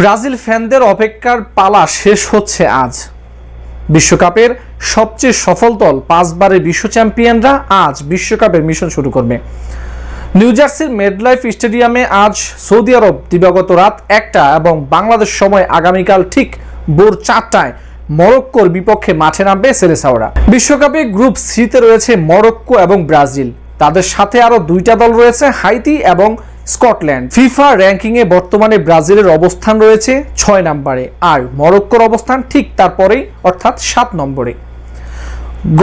Brazil ফ্যানদের অপেক্ষার পালা শেষ হচ্ছে আজ। বিশ্বকাপের সবচেয়ে সফল দল 5 বারের বিশ্ব চ্যাম্পিয়নরা আজ বিশ্বকাপের মিশন শুরু করবে। নিউ জার্সির মেডলাইফ স্টেডিয়ামে আজ সৌদি আরব দিবাগত রাত 1টা এবং বাংলাদেশ সময় আগামীকাল ঠিক ভোর 4টায় মরক্কোর বিপক্ষে মাঠে নামবে সেলেসাওরা। বিশ্বকাপে গ্রুপ সিতে রয়েছে মরক্কো এবং ব্রাজিল, তাদের সাথে আরো 2টা দল রয়েছে, হাইতি এবং স্কটল্যান্ড। ফিফা র্যাঙ্কিংয়ে বর্তমানে ব্রাজিলের অবস্থান রয়েছে 6 নম্বরে আর মরক্কোর অবস্থান ঠিক তারপরেই অর্থাৎ 7 নম্বরে।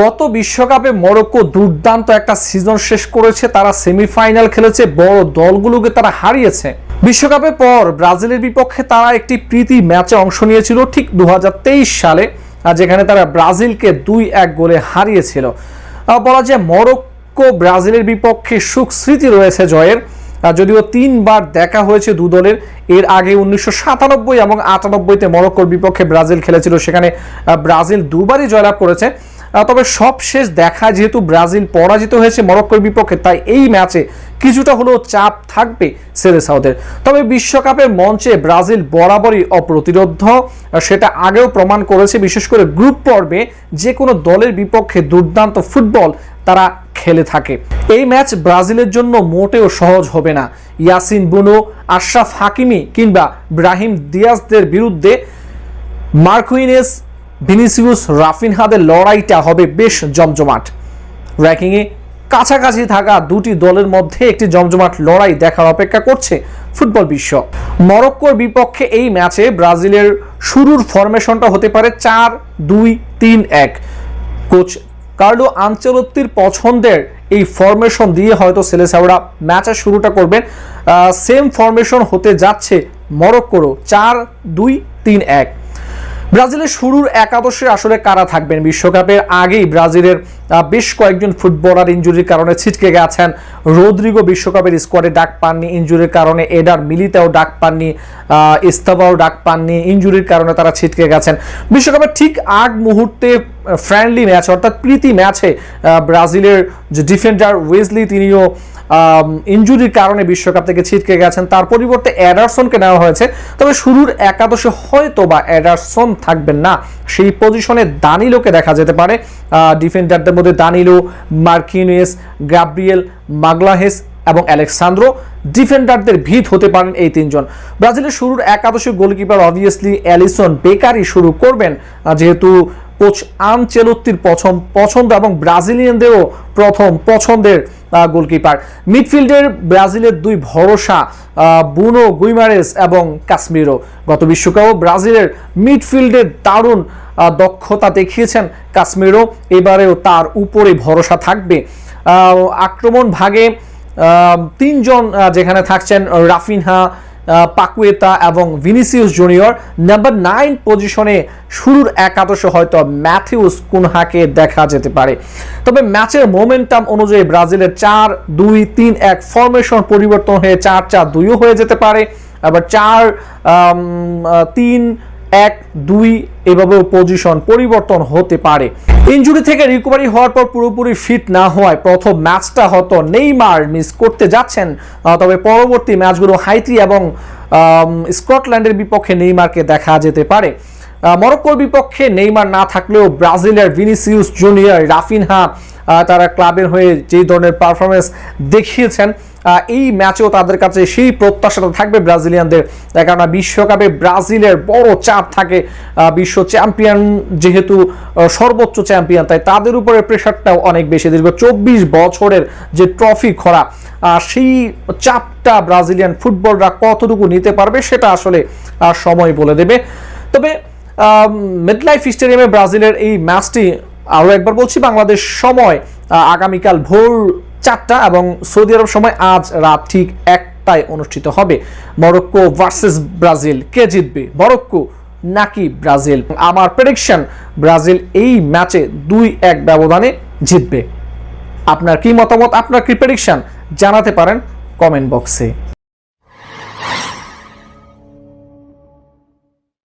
গত বিশ্বকাপে মরক্কো দুর্দান্ত একটা সিজন শেষ করেছে, তারা সেমিফাইনাল খেলেছে, বড় দলগুলোকে তারা হারিয়েছে। বিশ্বকাপের পর ব্রাজিলের বিপক্ষে তারা একটি প্রীতি ম্যাচে অংশ নিয়েছিল ঠিক 2023 সালে, যেখানে তারা ব্রাজিলকে 2-1 গোলে হারিয়েছিল। বলা যায় মরক্কো ব্রাজিলের বিপক্ষে সুখ স্মৃতি রয়েছে জয়ের, যদিও 3 বার দেখা হয়েছে দু দলের। এর আগে 1997 এবং 98-তে মরক্কোর বিপক্ষে ব্রাজিল খেলেছিল, সেখানে ব্রাজিল 2 বারই জয়লাভ করেছে। তবে সবশেষ দেখা যেহেতু ব্রাজিল পরাজিত হয়েছে মরক্কোর বিপক্ষে, তাই এই ম্যাচে কিছুটা হলেও চাপ থাকবে সেলেসাওদের। তবে বিশ্বকাপের মঞ্চে ব্রাজিল বরাবরই অপ্রতিরোধ্য, সেটা আগেও প্রমাণ করেছে। বিশেষ করে গ্রুপ পর্বে যে কোনো দলের বিপক্ষে দুর্দান্ত ফুটবল তারা খেলে থাকে। এই ম্যাচ ব্রাজিলের জন্য মোটেও সহজ হবে না। ইয়াসিন বুনো, আশরাফ হাকিমি কিংবা ব্রাহিম দিয়াজদের বিরুদ্ধে মার্কুইনেস, ভিনিসিউস, রাফিনহাদের লড়াইটা হবে বেশ জমজমাট। র্যাঙ্কিংয়ে কাছাকাছি থাকা দুটি দলের মধ্যে একটি জমজমাট লড়াই দেখার অপেক্ষা করছে ফুটবল বিশ্ব। মরক্কোর বিপক্ষে এই ম্যাচে ব্রাজিলের শুরুর ফরমেশনটা হতে পারে 4-2-3-1। কোচ কার্লো আনচেলত্তির পছন্দের এই ফরমেশন দিয়ে হয়তো সেলেসাওরা ম্যাচের শুরুটা করবেন। সেম ফরমেশন হতে যাচ্ছে মরক্কোরও, 4-2-3-1। ব্রাজিলের শুরুর একাদশে আসলে কারা থাকবেন? বিশ্বকাপের আগেই ব্রাজিলের বেশ কয়েকজন ফুটবলার ইনজুরির কারণে ছিটকে গেছেন। রদ্রিগো বিশ্বকাপের স্কোয়াডে ডাক পাননি ইনজুরির কারণে, এডার মিলিতাও ডাক পাননি, ইস্তাভাও ডাক পাননি, ইনজুরির কারণে তারা ছিটকে গেছেন। বিশ্বকাপের ঠিক আগ মুহূর্তে ফ্রেন্ডলি ম্যাচ অর্থাৎ প্রীতি ম্যাচে ব্রাজিলের যে ডিফেন্ডার ওয়েজলি, তিনিও ইনজুরির কারণে বিশ্বকাপ থেকে ছিটকে গেছেন। তার পরিবর্তে এডারসনকে নেওয়া হয়েছে। তবে শুরুর একাদশে হয়তো বা এডারসন থাকবেন না, সেই পজিশনে দানিলোকে দেখা যেতে পারে। ডিফেন্ডারদের মধ্যে দানিলো, মার্কিনেস, গ্যাব্রিয়েল মাগলাহেস এবং আলেক্সান্দ্রো ডিফেন্ডারদের ভিত হতে পারেন এই 3 জন। ব্রাজিলের শুরুর একাদশে গোলকিপার অবভিয়াসলি অ্যালিসন বেকারই শুরু করবেন, যেহেতু কোচ আনচেলত্তির পছন্দ এবং ব্রাজিলিয়ানদেরও প্রথম পছন্দের গোলকিপার। মিডফিল্ডের ব্রাজিলের 2 ভরসা বুনো গুইমারেস এবং কাসমিরো। গত বিশ্বকাপে ব্রাজিলের মিডফিল্ডের দারুণ দক্ষতা দেখিয়েছেন কাসমিরো, এবারেও তার উপরে ভরসা থাকবে। আক্রমণ ভাগে 3 জন যেখানে থাকছেন রাফিনহা, পাকুয়েতা এবং ভিনিসিউস জুনিয়র। নাম্বার 9 পজিশনে শুরুর একাদশে হয়তো ম্যাথিউস কুনহাকে দেখা যেতে পারে। তবে ম্যাচের মোমেন্টাম অনুযায়ী ব্রাজিলের 4-2-3-1 ফরমেশন পরিবর্তন হয়ে 4-4-2 হয়ে যেতে পারে, আবার 4-3-1-2 এভাবেও পজিশন পরিবর্তন হতে পারে। ইনজুরি থেকে রিকভারি হওয়ার পর পুরোপুরি ফিট না হওয়ায় প্রথম ম্যাচটা হয়তো নেইমার মিস করতে যাচ্ছেন। তবে পরবর্তী ম্যাচগুলো হাইতি এবং স্কটল্যান্ডের বিপক্ষে নেইমারকে দেখা যেতে পারে। মরক্কোর বিপক্ষে নেইমার না থাকলেও ব্রাজিলের ভিনিসিউস জুনিয়র, রাফিনহা তারা ক্লাবের হয়ে যেই ধরনের পারফরমেন্স দেখিয়েছেন, এই ম্যাচেও তাদের কাছে সেই প্রত্যাশাটা থাকবে ব্রাজিলিয়ানদের। কেননা বিশ্বকাপে ব্রাজিলের বড় চাপ থাকে, বিশ্ব চ্যাম্পিয়ন যেহেতু সর্বোচ্চ চ্যাম্পিয়ন, তাই তাদের উপরে প্রেশারটাও অনেক বেশি। দীর্ঘ 24 বছরের যে ট্রফি খরা, সেই চাপটা ব্রাজিলিয়ান ফুটবলরা কতটুকু নিতে পারবে সেটা আসলে সময় বলে দেবে। তবে মেডলাইফ স্টেডিয়ামে ব্রাজিলের এই ম্যাচটি আরও একবার বলছি বাংলাদেশ সময় আগামীকাল ভোর 4টা এবং সৌদি আরব সময় আজ রাত ঠিক 1টায় অনুষ্ঠিত হবে। মরক্কো ভার্সেস ব্রাজিল, কে জিতবে, মরক্কো নাকি ব্রাজিল? আমার প্রেডিকশন ব্রাজিল এই ম্যাচে 2-1 ব্যবধানে জিতবে। আপনার কি মতামত, আপনার কি প্রেডিকশন জানাতে পারেন কমেন্ট বক্সে।